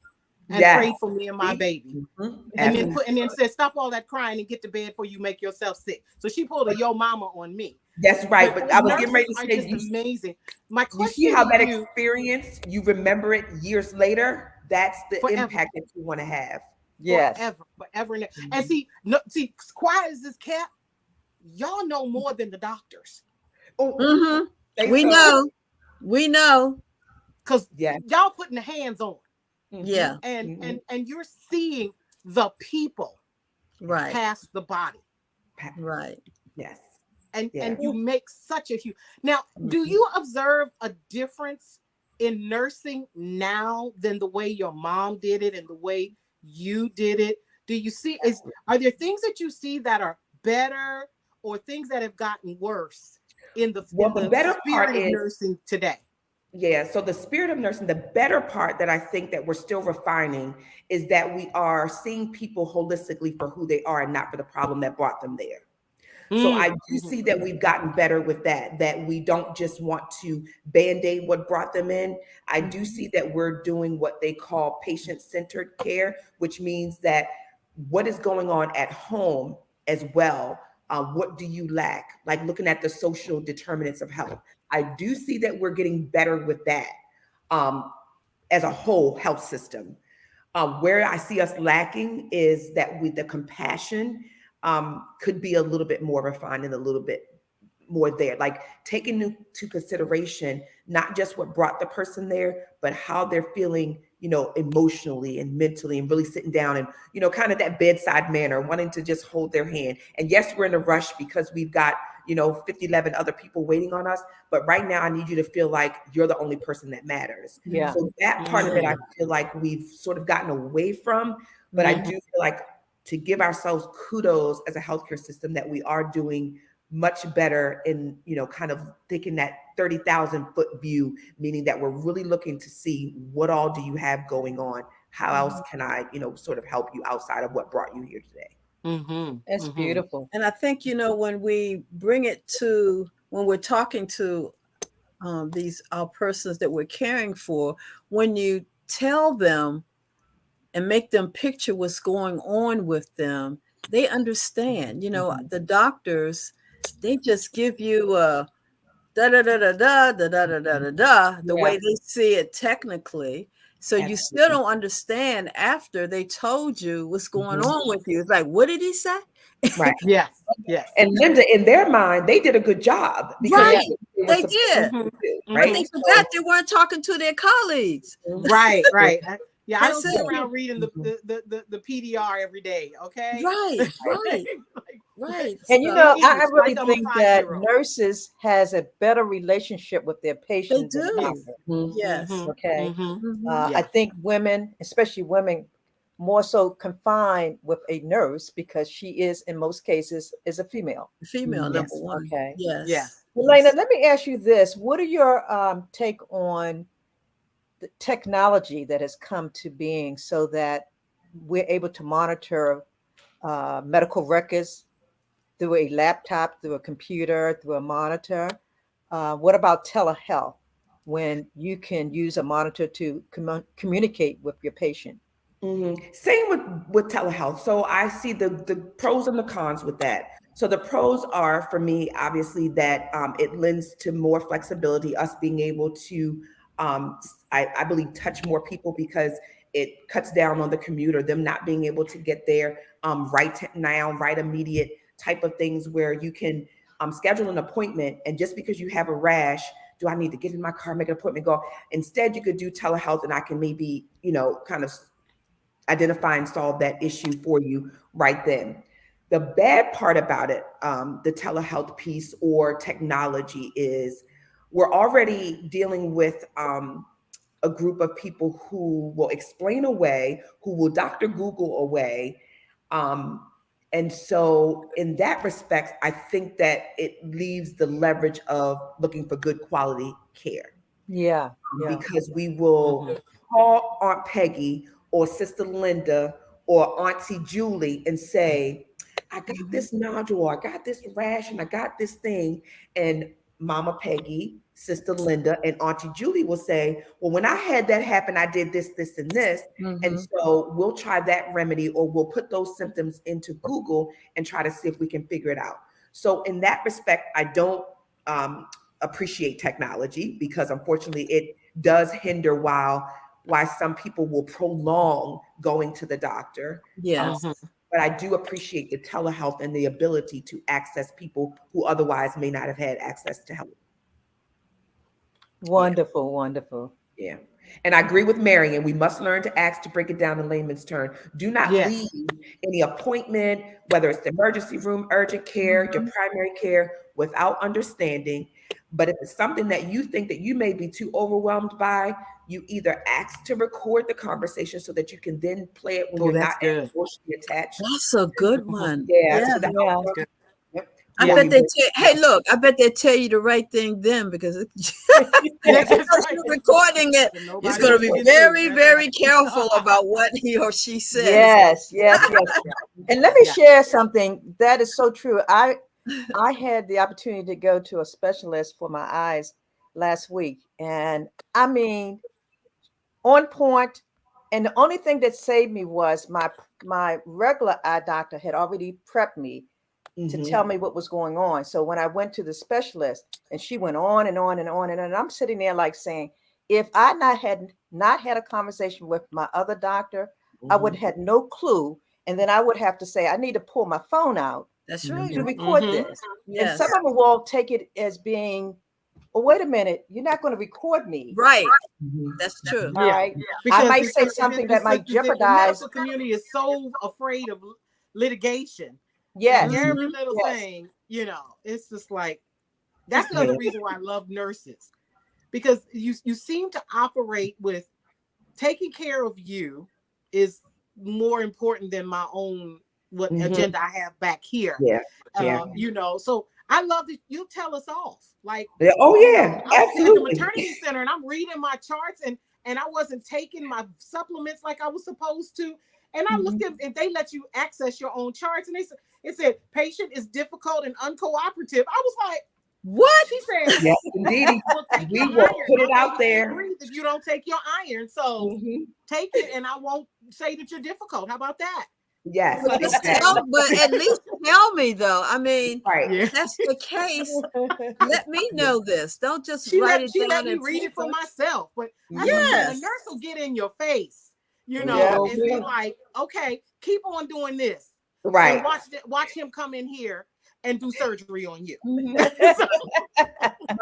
and prayed for me and my baby. And then said, stop all that crying and get to bed before you make yourself sick. So she pulled a yo mama on me. That's right. But I was getting ready to say, amazing. My question, you see how that experience, you remember it years later? That's the impact that you want to have. Yes. Forever. And see, quiet as this cat, y'all know more than the doctors. We know. Because y'all putting the hands on. Yeah. And you're seeing the people past the body. Right. Yes. And you make such a huge. Now, do you observe a difference in nursing now than the way your mom did it and the way you did it? Do you see, are there things that you see that are better or things that have gotten worse in the better spirit part of is nursing today? Yeah, so the spirit of nursing, the better part that I think that we're still refining is that we are seeing people holistically for who they are and not for the problem that brought them there. So I do see that we've gotten better with that we don't just want to band-aid what brought them in. I do see that we're doing what they call patient-centered care, which means that what is going on at home as well. What do you lack? Like looking at the social determinants of health. I do see that we're getting better with that as a whole health system. Where I see us lacking is that with the compassion could be a little bit more refined and a little bit more there, like taking into consideration not just what brought the person there, but how they're feeling, emotionally and mentally, and really sitting down and, kind of that bedside manner, wanting to just hold their hand. And yes, we're in a rush because we've got, 11 other people waiting on us. But right now I need you to feel like you're the only person that matters. Yeah. So that part of it, I feel like we've sort of gotten away from, but I do feel like to give ourselves kudos as a healthcare system that we are doing much better in, kind of taking that 30,000 foot view, meaning that we're really looking to see what all do you have going on? How else can I, sort of help you outside of what brought you here today? That's beautiful. And I think, when we bring it to, when we're talking to these our persons that we're caring for, when you tell them and make them picture what's going on with them, they understand. The doctors, they just give you a da da da da da da da da da da the way they see it technically. So you still don't understand after they told you what's going on with you. It's like, what did he say? Right. Yes. And Linda, in their mind, they did a good job. Right. They did. Right. But they forgot they weren't talking to their colleagues. Right. Yeah, I don't That's sit it. around reading the PDR every day. Okay. Right. And I really like I'm a think that 5-year-old. nurses has a better relationship with their They patients than do. doctors. Yes. Okay. Mhm. I think women, especially women, more so confined with a nurse because she is, in most cases, is a female. Female, number one. Okay. Yes. Delayna, let me ask you this. What are your take on the technology that has come to being so that we're able to monitor medical records through a laptop, through a computer, through a monitor? What about telehealth when you can use a monitor to communicate with your patient? Same with telehealth. So I see the pros and the cons with that. So the pros are for me, obviously, that it lends to more flexibility, us being able to, I believe, touch more people because it cuts down on the commute or them not being able to get there right now, right immediate type of things where you can schedule an appointment. And just because you have a rash, do I need to get in my car, make an appointment, go? Instead, you could do telehealth and I can maybe, kind of identify and solve that issue for you right then. The bad part about it, the telehealth piece or technology, is we're already dealing with a group of people who will explain away, who will Dr. Google away. And so in that respect, I think that it leaves the leverage of looking for good quality care. Yeah. Because we will call Aunt Peggy or Sister Linda or Auntie Julie and say, I got this nodule, I got this rash, and I got this thing. And Mama Peggy, Sister Linda, and Auntie Julie will say, well, when I had that happen, I did this, this, and this. And so we'll try that remedy, or we'll put those symptoms into Google and try to see if we can figure it out. So in that respect, I don't appreciate technology because unfortunately it does hinder why some people will prolong going to the doctor. Yes. But I do appreciate the telehealth and the ability to access people who otherwise may not have had access to help. Wonderful. Yeah. And I agree with Marion. We must learn to ask to break it down in layman's terms. Do not leave any appointment, whether it's the emergency room, urgent care, your primary care, without understanding But if it's something that you think that you may be too overwhelmed by, you either ask to record the conversation so that you can then play it when you're not emotionally attached. That's a good one. So that I bet they hey, look, I bet they tell you the right thing then, because if you're recording it, it's going to be very, very careful about what he or she says. Yes. And let me share something that is so true. I had the opportunity to go to a specialist for my eyes last week, and I mean, on point. And the only thing that saved me was my regular eye doctor had already prepped me to tell me what was going on. So when I went to the specialist, and she went on and on and on and on, and I'm sitting there like saying, if I had not had a conversation with my other doctor, I would have had no clue. And then I would have to say, I need to pull my phone out to record this. And some of them will take it as being, well, wait a minute, you're not going to record me. Right. That's true. All right. Because I might say something that might jeopardize. The community is so afraid of litigation. Yes. Every little thing, it's just like, that's the other reason why I love nurses, because you seem to operate with taking care of you is more important than my own agenda I have back here. So I love that you tell us off. Like, I was at the maternity center and I'm reading my charts and I wasn't taking my supplements like I was supposed to. And I looked at, and they let you access your own charts, and it said patient is difficult and uncooperative. I was like, what? She said, yes, indeed. We will put it out there. If you don't take your iron, so take it, and I won't say that you're difficult. How about that? Yes. But at least tell me, though. I mean, if that's the case, let me know this. Don't just write it down. She let me read it for myself. But the nurse will get in your face. And be like, okay, keep on doing this. Right. And watch him come in here and do surgery on you. My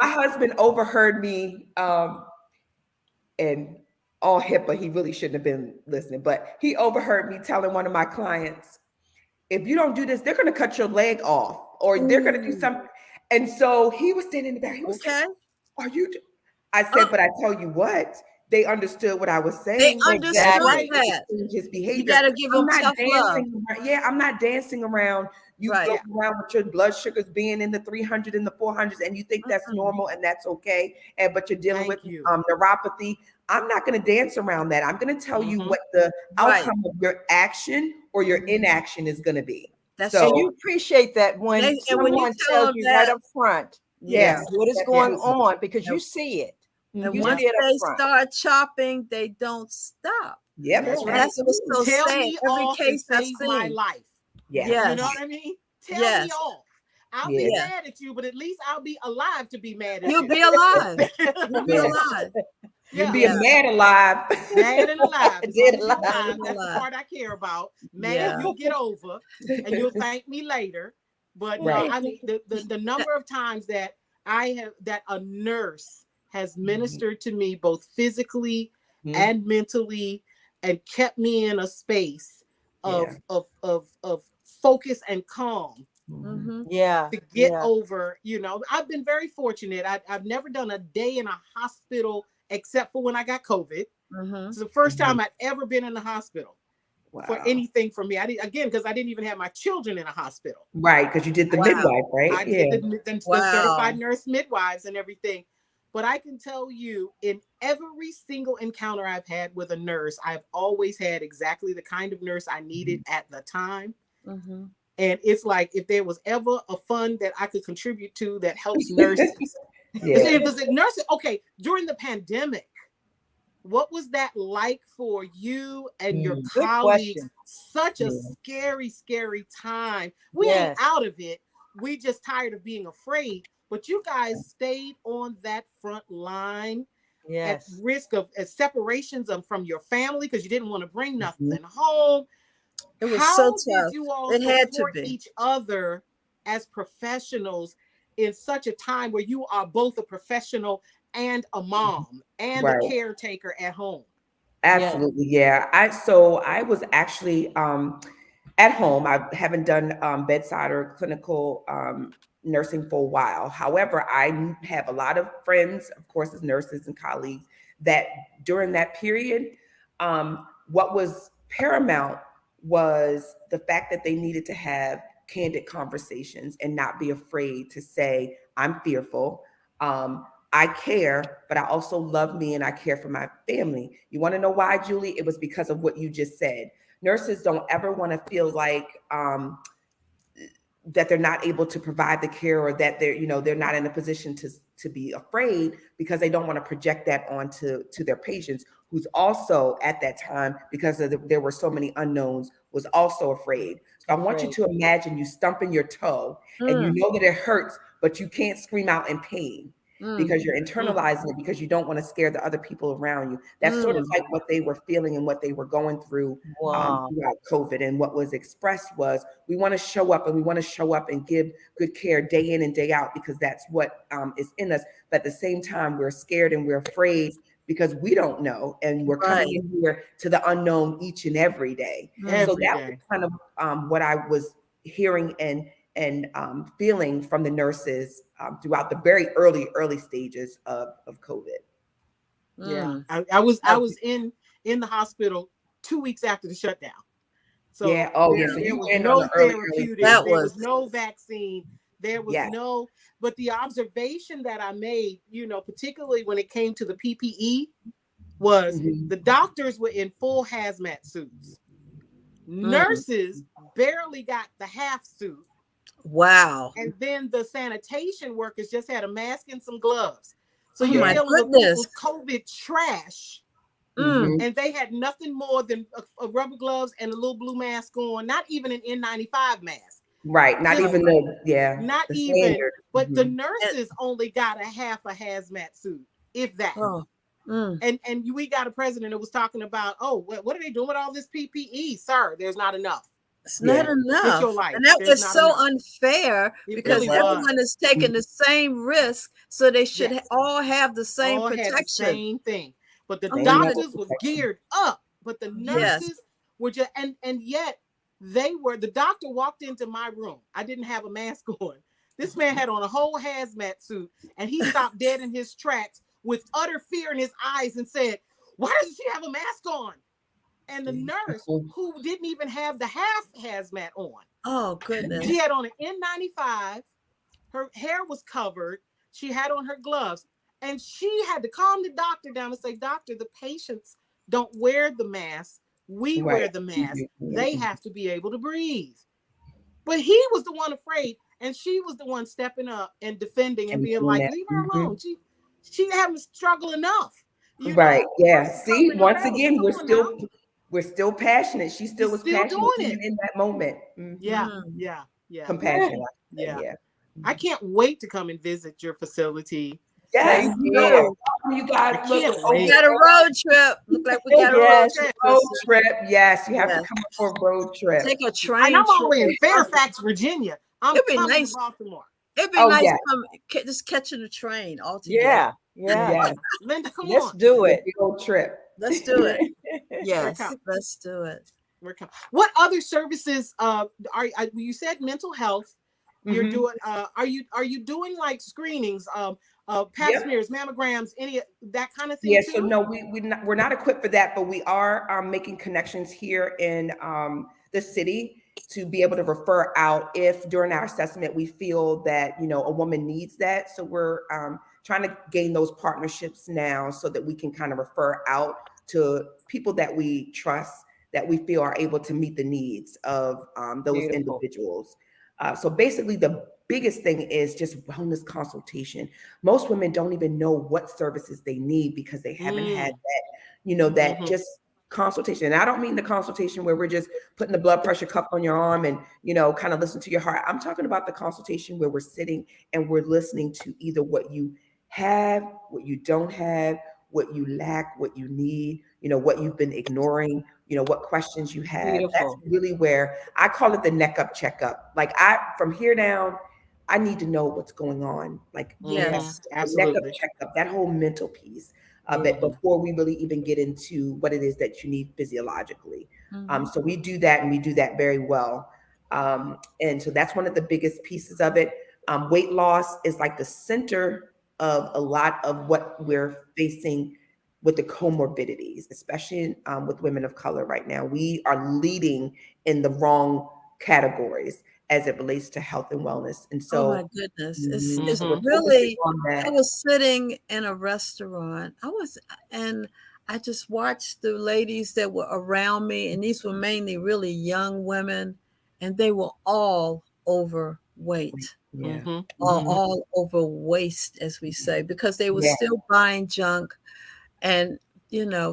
husband overheard me, and all HIPAA, he really shouldn't have been listening, but he overheard me telling one of my clients, if you don't do this, they're going to cut your leg off, or they're going to do something. And so he was standing in the back. He was like, are you? I said, but I tell you what, they understood what I was saying. They understood that. His behavior. You got to give him tough love. I'm not dancing around. You go around with your blood sugars being in the 300 and the 400s, and you think that's normal and that's okay. But you're dealing with neuropathy. I'm not going to dance around that. I'm going to tell you what the outcome of your action or your inaction is going to be. So you appreciate that when someone tells you right up front, what is going on, because you see it. And once they start chopping, they don't stop. Yep, that's what's so sad. Every case I've seen. My life. Yes. You know what I mean? Tell me off. I'll be mad at you, but at least I'll be alive to be mad at you. You'll be alive. You'll be alive. You'll be mad alive. Mad and alive. Dead alive. That's the part I care about. Mad you'll get over, and you'll thank me later. But I mean, the number of times that a nurse has ministered to me both physically and mentally, and kept me in a space of focus and calm. To get over, I've been very fortunate. I've never done a day in a hospital except for when I got COVID. It's the first time I'd ever been in the hospital for anything for me. Because I didn't even have my children in a hospital. Right, because you did the midwife, right? I did the certified nurse midwives and everything. But I can tell you, in every single encounter I've had with a nurse, I've always had exactly the kind of nurse I needed at the time. And it's like, if there was ever a fund that I could contribute to that helps nurses. It was a nurse. Okay, during the pandemic, what was that like for you and your colleagues? Such a scary, scary time. We ain't out of it. We just tired of being afraid. But you guys stayed on that front line at risk of separations from your family because you didn't want to bring nothing home. It was so tough. Did you all it had to support be. each other as professionals in such a time where you are both a professional and a mom and a caretaker at home? Absolutely, I was actually At home. I haven't done bedside or clinical nursing for a while. However, I have a lot of friends, of course, as nurses and colleagues, that during that period, what was paramount was the fact that they needed to have candid conversations and not be afraid to say, I'm fearful. I care, but I also love me and I care for my family. You want to know why, Julie? It was because of what you just said. Nurses don't ever want to feel like that they're not able to provide the care, or that they're not in a position to be afraid, because they don't want to project that onto their patients, who's also at that time, because there were so many unknowns, was also afraid. So I want you to imagine you stumping your toe and you know that it hurts, but you can't scream out in pain because you're internalizing it, because you don't want to scare the other people around you. That's sort of like what they were feeling and what they were going through throughout COVID. And what was expressed was, we want to show up, and we want to show up and give good care day in and day out, because that's what is in us. But at the same time, we're scared and we're afraid because we don't know, and we're coming in here to the unknown each and every day. So that was kind of what I was hearing and feeling from the nurses throughout the very early stages of COVID. Yeah, I was in the hospital 2 weeks after the shutdown. So yeah, so there was no therapeutic, there was no vaccine, there was no. But the observation that I made, particularly when it came to the PPE, was the doctors were in full hazmat suits. Nurses barely got the half suit. Wow. And then the sanitation workers just had a mask and some gloves. So you're feeling the people's COVID trash. And they had nothing more than a rubber gloves and a little blue mask on, not even an N95 mask. Right. Not even not the even, standard. but the nurses only got a half a hazmat suit, if that. And we got a president that was talking about, what are they doing with all this PPE? Sir, there's not enough. It's not enough. Get your life. And that was so unfair, because everyone is taking the same risk, so they should all have the same protection. Had the same thing. But the doctors were geared up, but the nurses were just, and yet the doctor walked into my room. I didn't have a mask on. This man had on a whole hazmat suit, and he stopped dead in his tracks with utter fear in his eyes and said, "Why doesn't she have a mask on?" And the nurse, who didn't even have the half hazmat on. Oh, goodness. She had on an N95. Her hair was covered. She had on her gloves. And she had to calm the doctor down and say, "Doctor, the patients don't wear the mask. We wear the mask. They have to be able to breathe." But he was the one afraid. And she was the one stepping up and defending and being like, "Leave her alone. She having to struggle enough." Right. Yeah. See, once again, we're still passionate. She still was passionate doing it in that moment. Yeah. Compassionate. Yeah. I can't wait to come and visit your facility. Yes, you guys we got a road trip. Look like we got a road trip. Yes, you have to come for a road trip. Take a train. And I'm all the way in Fairfax, Virginia. I'm coming to Baltimore. It'd be nice to come just catching a train all together. Yeah. Linda, come Let's on. do it. Road trip. Let's do it. Yes, let's do it. What other services are you said mental health? You're doing are you doing like screenings, pap smears, mammograms, any that kind of thing? Yeah, so no, we're not equipped for that, but we are making connections here in the city to be able to refer out if during our assessment we feel that a woman needs that. So we're trying to gain those partnerships now so that we can kind of refer out to people that we trust, that we feel are able to meet the needs of those individuals. So basically the biggest thing is just wellness consultation. Most women don't even know what services they need because they haven't had that, that just consultation. And I don't mean the consultation where we're just putting the blood pressure cuff on your arm and, kind of listen to your heart. I'm talking about the consultation where we're sitting and we're listening to either what you have, what you don't have, what you lack, what you need, what you've been ignoring, what questions you have. Beautiful. That's really where I call it the neck up checkup. Like from here down, I need to know what's going on. Like, yes, absolutely. Neck up checkup, that whole mental piece. of it before we really even get into what it is that you need physiologically. So we do that, and we do that very well. And so that's one of the biggest pieces of it. Weight loss is like the center of a lot of what we're facing with the comorbidities, especially with women of color right now. We are leading in the wrong categories as it relates to health and wellness. And so, oh my goodness, it's so we're really, focusing on that. I was sitting in a restaurant. And I just watched the ladies that were around me, and these were mainly really young women, and they were all overweight. Yeah. All overweight, as we say, because they were still buying junk and,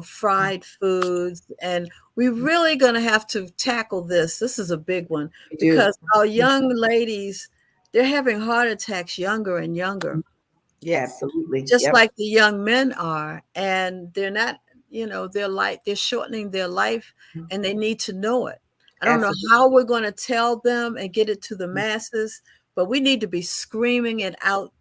fried foods. And we're really going to have to tackle this. This is a big one, because our young ladies, they're having heart attacks younger and younger. Yes, absolutely. Just like the young men are. And they're not, they're shortening their life, and they need to know it. I don't know how we're going to tell them and get it to the masses, but we need to be screaming it out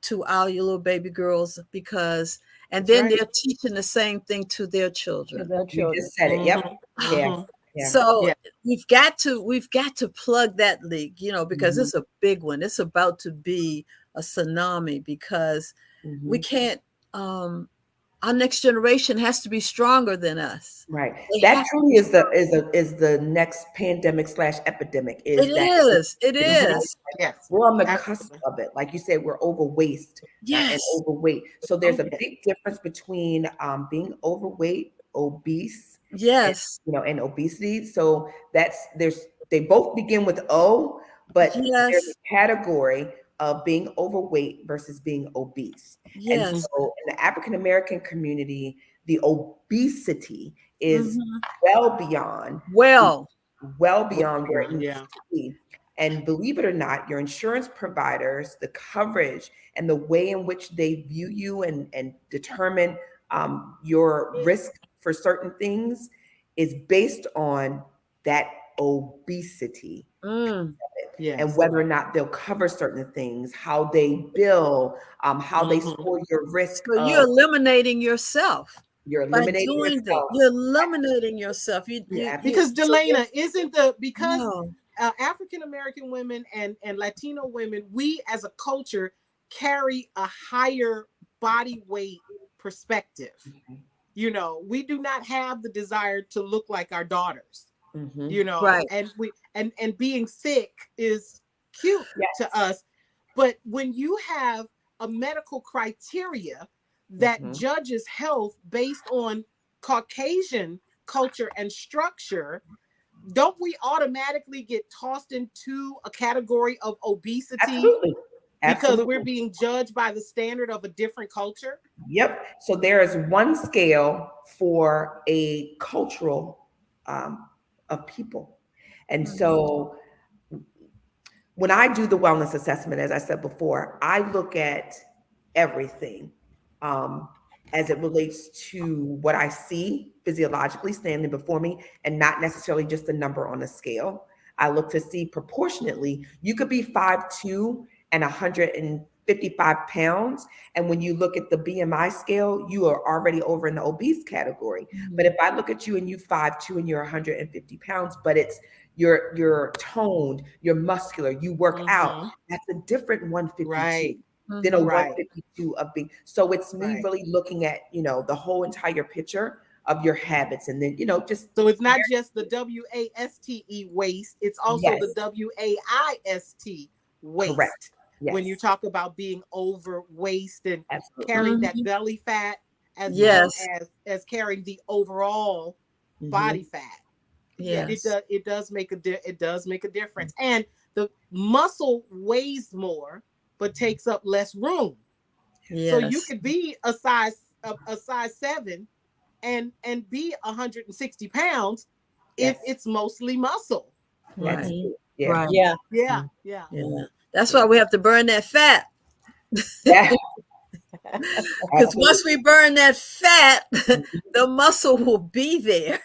to our little baby girls, because, and then they're teaching the same thing to their children. You just said it. Yep. Yeah. So we've got to plug that leak, because it's a big one. It's about to be a tsunami, because we can't, our next generation has to be stronger than us. Right. That truly is the next pandemic / epidemic. It is. Yes. We're on the cusp of it. Like you said, we're overweight and overweight. So there's a big difference between being overweight, obese, and obesity. So they both begin with O, but there's a category of being overweight versus being obese. And so in the African American community, the obesity is well beyond where it needs to be. And believe it or not, your insurance providers, the coverage and the way in which they view you and determine your risk for certain things is based on that obesity. And whether or not they'll cover certain things, how they bill, how they score your risk. So you're eliminating yourself. You're eliminating yourself. You're eliminating yourself. Because Delayna, African American women and Latino women, we as a culture carry a higher body weight perspective. We do not have the desire to look like our daughters. And being thick is cute to us, but when you have a medical criteria that judges health based on Caucasian culture and structure, don't we automatically get tossed into a category of obesity? Absolutely. Because we're being judged by the standard of a different culture? Yep. So there is one scale for a cultural of people. And so when I do the wellness assessment, as I said before, I look at everything as it relates to what I see physiologically standing before me, and not necessarily just a number on a scale. I look to see proportionately, you could be 5'2" and 155 pounds. And when you look at the BMI scale, you are already over in the obese category. But if I look at you and you 5'2" and you're 150 pounds, but it's you're toned, you're muscular, you work out, that's a different 152 than a 152 of being. So it's me really looking at, the whole entire picture of your habits. And then, just. So it's not just the WASTE waist, it's also the WAIST waist. Correct. Yes. When you talk about being overweight and carrying that belly fat, as well as carrying the overall body fat. It does make a difference. And the muscle weighs more but takes up less room. So you could be a size 7 and be 160 pounds if it's mostly muscle. Yeah. That's why we have to burn that fat. Because once we burn that fat, the muscle will be there.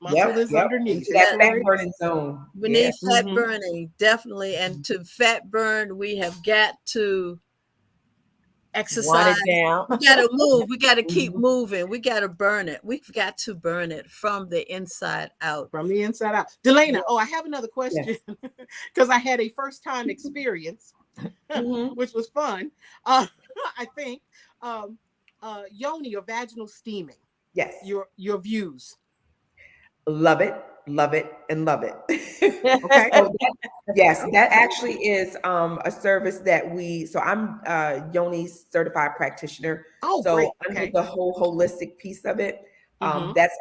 Muscle is underneath that fat burning zone. We need fat burning, definitely. And to fat burn, we have got to exercise. it down. We got to move. We got to keep moving. We got to burn it. We've got to burn it from the inside out. From the inside out. Delayna, I have another question because I had a first time experience, which was fun. I think yoni or vaginal steaming. Yes. Your views. Love it, and love it. Okay. That actually is a service that I'm a Yoni certified practitioner. Oh, so great. Under the whole holistic piece of it, that's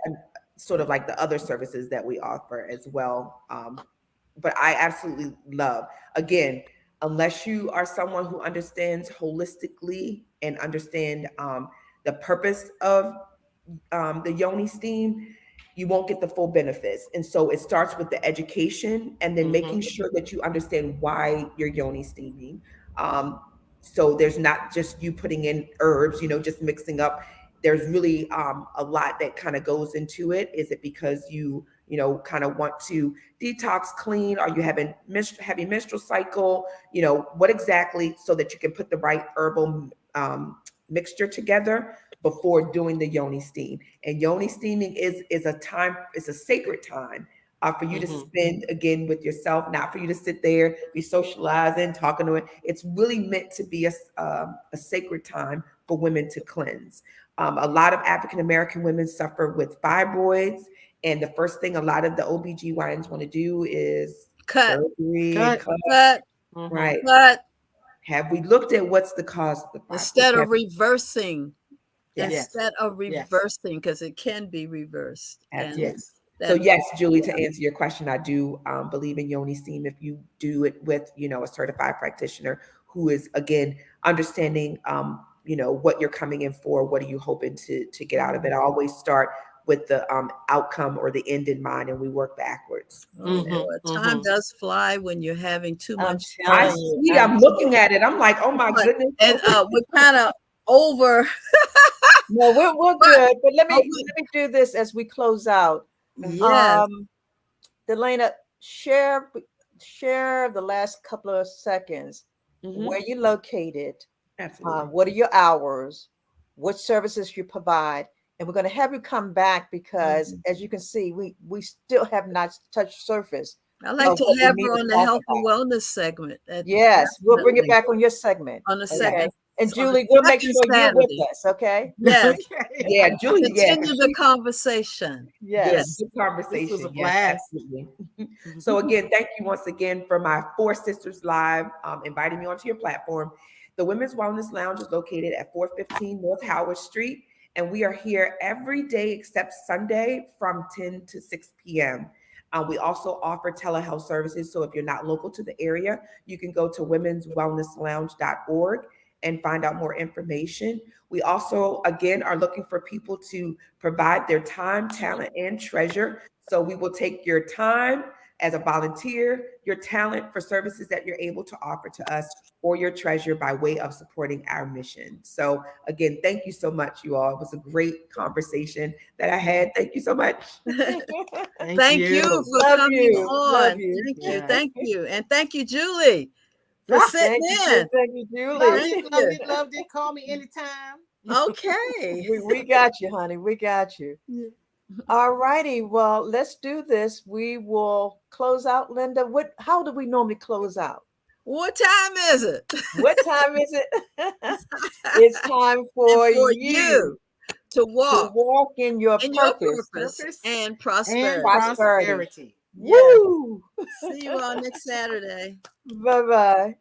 sort of like the other services that we offer as well. But I absolutely love, again, unless you are someone who understands holistically and understand the purpose of the Yoni steam, you won't get the full benefits. And so it starts with the education and then making sure that you understand why you're Yoni steaming. So there's not just you putting in herbs, just mixing up. There's really a lot that kind of goes into it. Is it because you kind of want to detox, clean? Are you having heavy menstrual cycle? What exactly, so that you can put the right herbal mixture together before doing the Yoni steam. And Yoni steaming is a sacred time for you to spend, again, with yourself, not for you to sit there, be socializing, talking to it. It's really meant to be a sacred time for women to cleanse. A lot of African-American women suffer with fibroids. And the first thing a lot of the OBGYNs want to do is cut. Right. Cut. Have we looked at what's the cause of the fibroids? Instead of reversing. Yes. Instead of reversing, because it can be reversed. Yes. So yes, Julie, to answer your question, I do believe in Yoni steam if you do it with, a certified practitioner who is, again, understanding, what you're coming in for. What are you hoping to get out of it? I always start with the outcome or the end in mind, and we work backwards. Time does fly when you're having too much. I'm looking at it. I'm like, oh my goodness. And we're kind of over. No, we're good. But let me do this as we close out. Yes. Delayna, share the last couple of seconds. Where you located? Absolutely. What are your hours? What services you provide? And we're going to have you come back because, as you can see, we still have not touched surface. I'd like to have her on the health and wellness segment. Yes, we'll bring it back on your segment. On the second. And Julie, we'll make sure you're with us, okay? Yes. Yeah, Julie. Continue the conversation. Yes. Good conversation. This was a blast. Absolutely. So again, thank you once again for my 4SistersLIVE inviting me onto your platform. The Women's Wellness Lounge is located at 415 North Howard Street, and we are here every day except Sunday from 10 to 6 p.m. We also offer telehealth services, so if you're not local to the area, you can go to womenswellnesslounge.org and find out more information. We also, again, are looking for people to provide their time, talent, and treasure. So we will take your time as a volunteer, your talent for services that you're able to offer to us, or your treasure by way of supporting our mission. So again, thank you so much, you all. It was a great conversation that I had. Thank you so much. Thank you for coming on. Thank you. And thank you, Julie, for sitting in. Thank you, Julie. Loved it. Call me anytime. Okay. we got you, honey. We got you. All righty. Well, let's do this. We will close out, Linda. How do we normally close out? What time is it? What time is it? It's time for you to walk in your purpose and prosperity. Woo! See you all next Saturday. Bye-bye.